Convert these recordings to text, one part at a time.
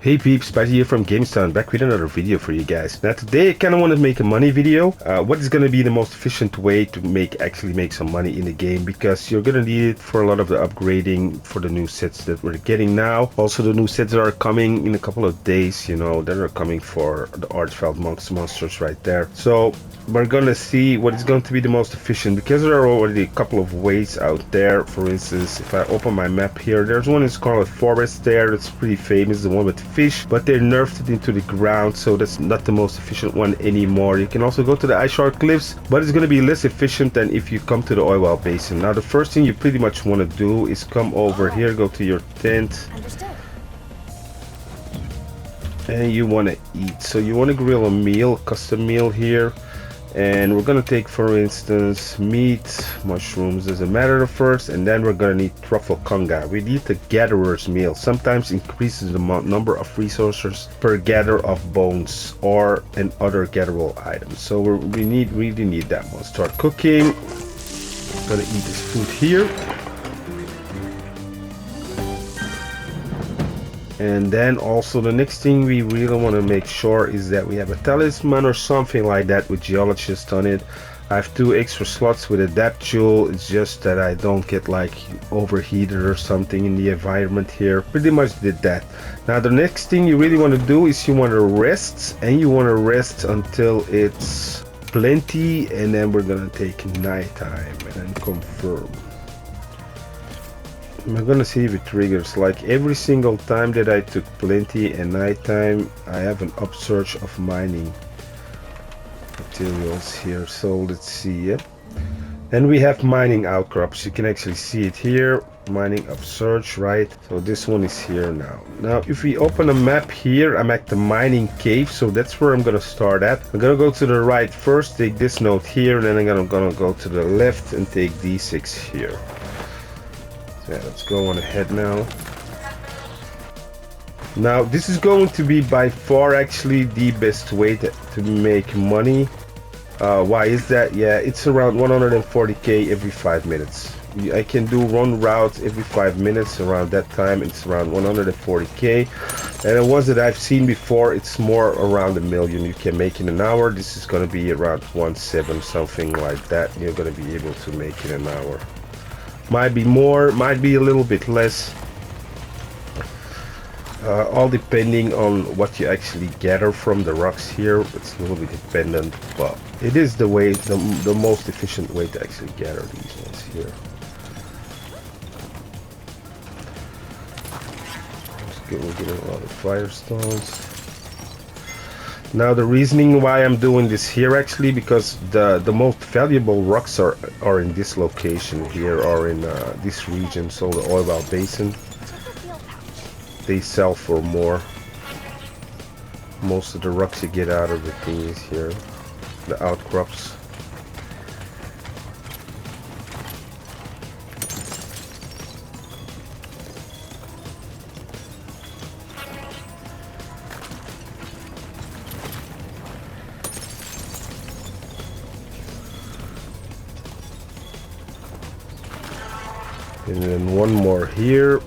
Hey peeps, Spicy here from GameStown, back with another video for you guys. Now today I kind of want to make a money video. What is going to be the most efficient way to actually make some money in the game, because you're going to need it for a lot of the upgrading for the new sets that we're getting now. Also the new sets that are coming in a couple of days, you know, that are coming for the Archfeld monsters right there. So we're gonna see what is going to be the most efficient, because there are already a couple of ways out there. For instance, if I open my map here, there's one in Scarlet Forest there that's pretty famous, the one with fish, but they nerfed it into the ground, so that's not the most efficient one anymore. You can also go to the Ice Shard Cliffs, but it's gonna be less efficient than if you come to the Oil Well Basin. Now the first thing you pretty much want to do is come over here, go to your tent. Understood. And you want to eat, so you want to grill a meal, custom meal here. And we're gonna take, for instance, meat, mushrooms, doesn't matter first, and then we're gonna need truffle conga. We need the gatherer's meal. Sometimes increases the number of resources per gather of bones or and other gatherable items. So we really need that one. Start cooking. Gonna eat this food here. And then also the next thing we really want to make sure is that we have a talisman or something like that with geologist on it. I have 2 extra slots with a depth jewel. It's just that I don't get like overheated or something in the environment here. Pretty much did that. Now the next thing you really want to do is you want to rest, and you want to rest until it's plenty, and then we're gonna take nighttime and confirm. I'm gonna see if it triggers. Like every single time that I took plenty and nighttime, I have an upsurge of mining materials here. So let's see. Yeah, and we have mining outcrops. You can actually see it here, mining upsurge, right? So this one is here now. Now if we open a map here, I'm at the mining cave, so that's where I'm gonna start at. I'm gonna go to the right first, take this node here, and then I'm gonna go to the left and take D6 here. Yeah, let's go on ahead now. Now this is going to be by far actually the best way to make money. Why is that? Yeah, it's around 140k every 5 minutes. I can do one route every 5 minutes. Around that time it's around 140k, and the ones that I've seen before, it's more around 1 million you can make in an hour. This is going to be around 1.7, something like that. You're going to be able to make in an hour. Might be more, might be a little bit less, all depending on what you actually gather from the rocks here. It's a little bit dependent, but it is the way, the most efficient way to actually gather these ones here. We're getting a lot of firestones. Now the reasoning why I'm doing this here, actually, because the most valuable rocks are in this location here, or in this region, so the Oil Well Basin. They sell for more. Most of the rocks you get out of the thing is here, the outcrops. And then one more here.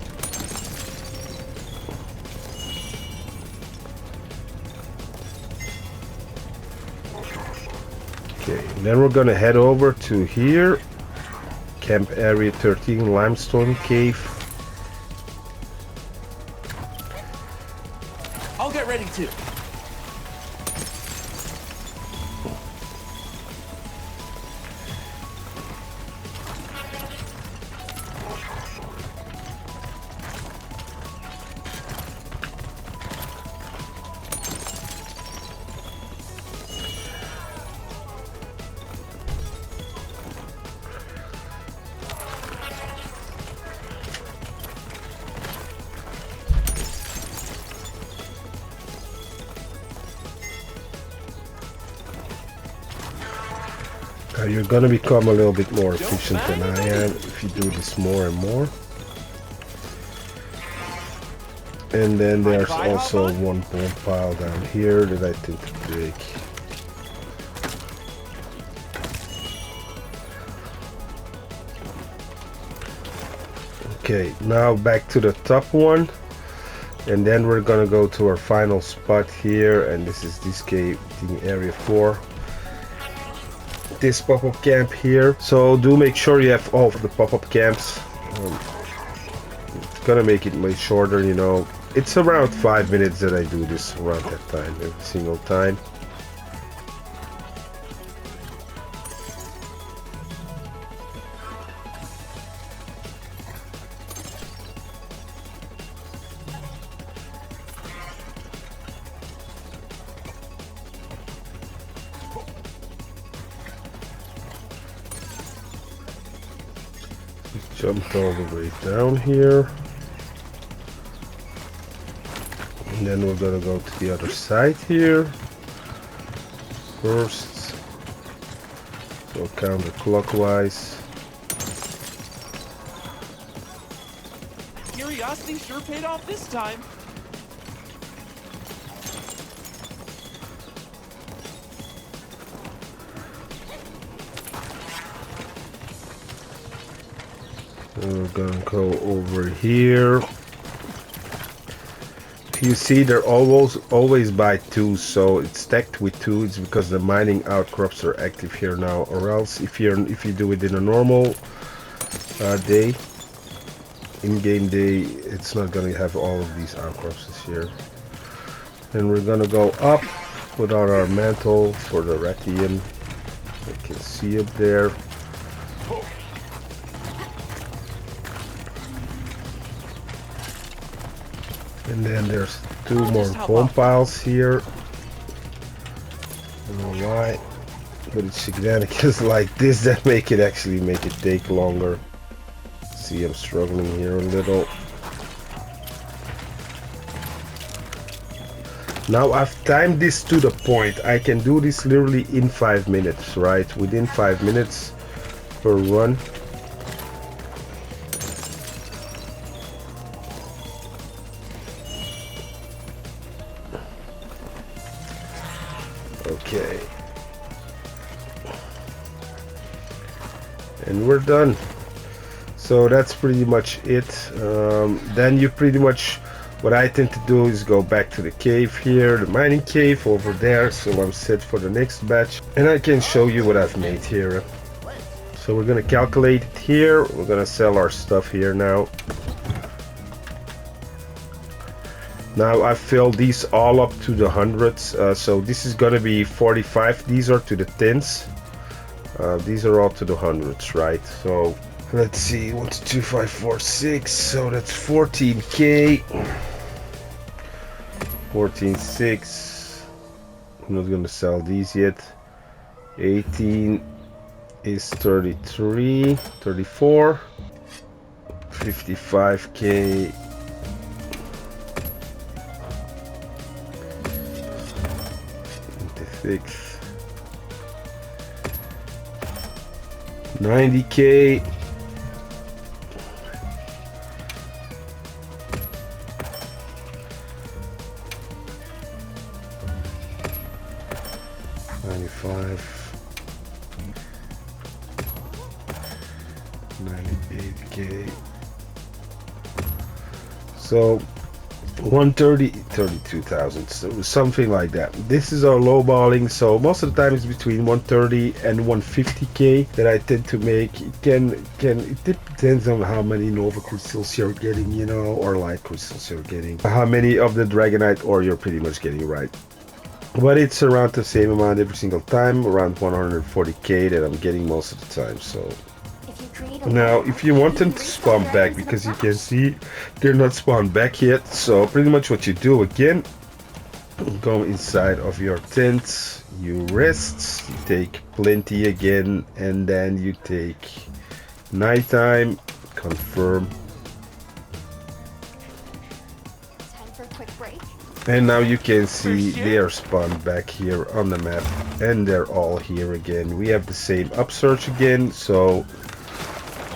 Okay, and then we're gonna head over to here. Camp Area 13 Limestone Cave. I'll get ready too. You're gonna become a little bit more efficient than I am if you do this more and more. And then there's also one bone pile down here that I think to break. Okay, now back to the top one. And then we're gonna go to our final spot here, and this is this cave area 4. This pop-up camp here. So do make sure you have all of the pop-up camps. It's gonna make it way shorter, you know. It's around 5 minutes that I do this around that time, every single time. Jumped all the way down here. And then we're gonna go to the other side here. First. Go counterclockwise. Curiosity sure paid off this time. And we're gonna go over here. You see they're always by 2, so it's stacked with 2. It's because the mining outcrops are active here now, or else if you do it in a normal day, in-game day, it's not gonna have all of these outcrops this year. And we're gonna go up without our mantle for the Ratium. You can see up there. And then there's 2 more foam piles here. I don't know why, but it's shenanigans like this that make it take longer. See, I'm struggling here a little. Now I've timed this to the point. I can do this literally in 5 minutes, right? Within 5 minutes per run. Okay, and we're done. So that's pretty much it. Then you pretty much, what I tend to do is go back to the cave here, the mining cave over there, so I'm set for the next batch, and I can show you what I've made here. So we're gonna calculate it here. We're gonna sell our stuff here now. Now I've filled these all up to the hundreds, so this is gonna be 45. These are to the tens. These are all to the hundreds, right? So let's see, 1, 2, 5, 4, 6. So that's 14k. 14.6. I'm not gonna sell these yet. 18 is 33, 34, 55k. 90k. 95, 98k. So 130, 32,000, so something like that. This is our lowballing, so most of the time it's between 130 and 150k that I tend to make. It depends on how many Nova crystals you're getting, you know, or light crystals you're getting, how many of the Dragonite ore you're pretty much getting, right? But it's around the same amount every single time, around 140k that I'm getting most of the time. So now if you want them to spawn back, because you can see they're not spawned back yet, so pretty much what you do again, go inside of your tent, you rest, you take plenty again, and then you take nighttime, confirm. Time for a quick break. And now you can see they are spawned back here on the map, and they're all here again. We have the same upsurge again, so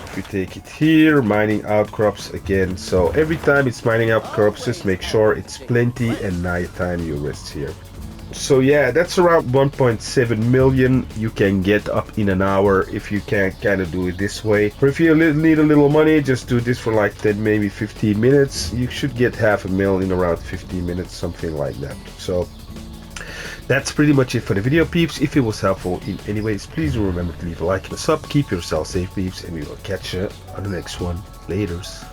if you take it here, mining outcrops again. So every time it's mining outcrops, just make sure it's plenty and nighttime you rest here. So yeah, that's around 1.7 million you can get up in an hour if you can kind of do it this way. Or if you need a little money, just do this for like 10, maybe 15 minutes. You should get half a mil in around 15 minutes, something like that. So that's pretty much it for the video, peeps. If it was helpful in any ways, please remember to leave a like and a sub. Keep yourself safe, peeps, and we will catch you on the next one. Laters.